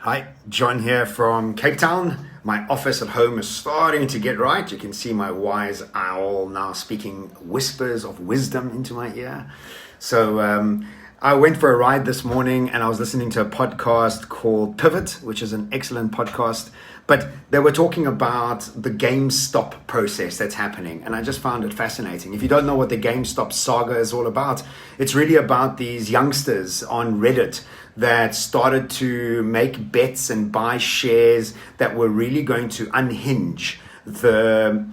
Hi, John here from Cape Town. My office at home is starting to get right. You can see my wise owl now speaking whispers of wisdom into my ear. So I went for a ride this morning and I was listening to a podcast called Pivot, which is an excellent podcast. But they were talking about the GameStop process that's happening. And I just found it fascinating. If you don't know what the GameStop saga is all about, it's really about these youngsters on Reddit that started to make bets and buy shares that were really going to unhinge the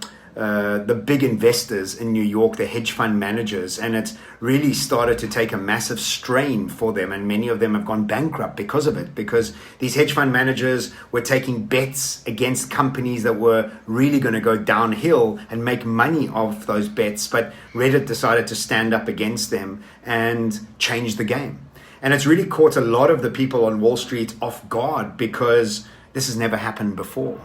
big investors in New York, the hedge fund managers, and it really started to take a massive strain for them, and many of them have gone bankrupt because of it, because these hedge fund managers were taking bets against companies that were really going to go downhill and make money off those bets, but Reddit decided to stand up against them and change the game. And it's really caught a lot of the people on Wall Street off guard because this has never happened before.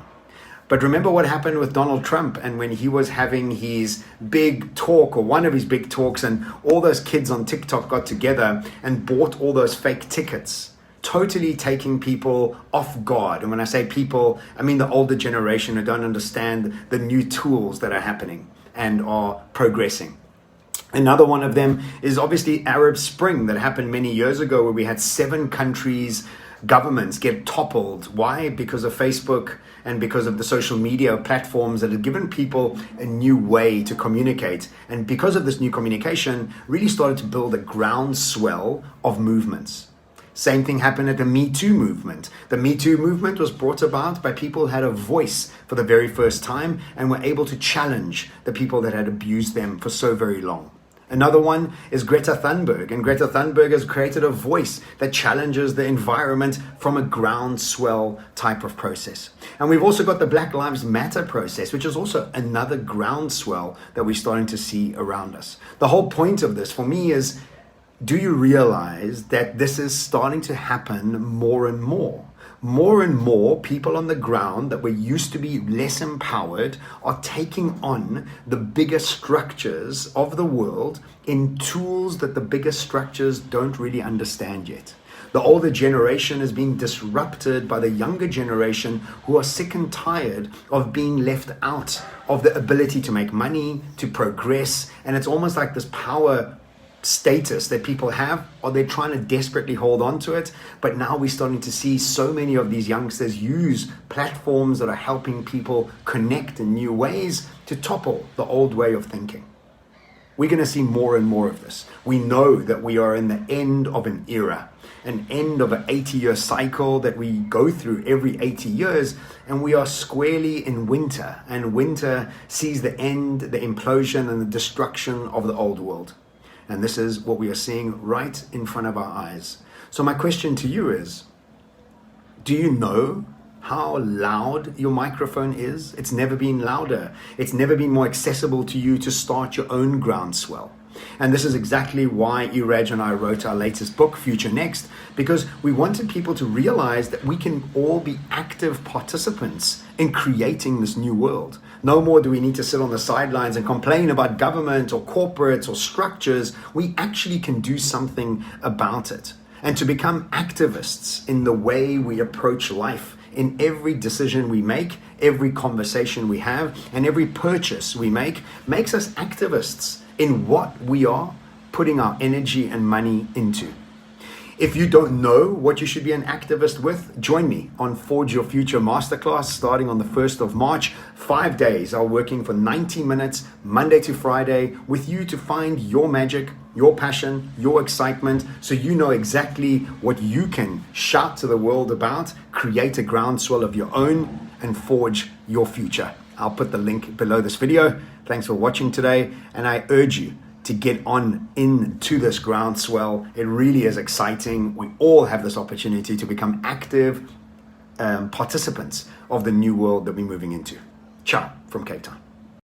But remember what happened with Donald Trump and when he was having his big talk, or one of his big talks, and all those kids on TikTok got together and bought all those fake tickets, totally taking people off guard. And when I say people, I mean the older generation who don't understand the new tools that are happening and are progressing. Another one of them is obviously Arab Spring that happened many years ago, where we had 7 countries' governments get toppled. Why? Because of Facebook and because of the social media platforms that have given people a new way to communicate. And because of this new communication, really started to build a groundswell of movements. Same thing happened at the Me Too movement. The Me Too movement was brought about by people who had a voice for the very first time and were able to challenge the people that had abused them for so very long. Another one is Greta Thunberg, and Greta Thunberg has created a voice that challenges the environment from a groundswell type of process. And we've also got the Black Lives Matter process, which is also another groundswell that we're starting to see around us. The whole point of this for me is, do you realize that this is starting to happen more and more? More and more people on the ground that were used to be less empowered are taking on the bigger structures of the world in tools that the bigger structures don't really understand yet. The older generation is being disrupted by the younger generation who are sick and tired of being left out of the ability to make money, to progress, and it's almost like this power status that people have, or they're trying to desperately hold on to it. But now we're starting to see so many of these youngsters use platforms that are helping people connect in new ways to topple the old way of thinking. We're going to see more and more of this. We know that we are in the end of an era, an end of an 80-year cycle that we go through every 80 years, and we are squarely in winter, and winter sees the end, the implosion and the destruction of the old world. And this is what we are seeing right in front of our eyes. So my question to you is, do you know how loud your microphone is? It's never been louder. It's never been more accessible to you to start your own groundswell. And this is exactly why Iraj and I wrote our latest book, Future Next, because we wanted people to realize that we can all be active participants in creating this new world. No more do we need to sit on the sidelines and complain about government or corporates or structures. We actually can do something about it. And to become activists in the way we approach life, in every decision we make, every conversation we have, and every purchase we make, makes us activists in what we are putting our energy and money into. If you don't know what you should be an activist with, join me on Forge Your Future Masterclass starting on the 1st of March. 5 days are working for 90 minutes, Monday to Friday, with you to find your magic, your passion, your excitement, so you know exactly what you can shout to the world about, create a groundswell of your own, and forge your future. I'll put the link below this video. Thanks for watching today, and I urge you to get on into this groundswell. It really is exciting. We all have this opportunity to become active participants of the new world that we're moving into. Ciao from Cape Town.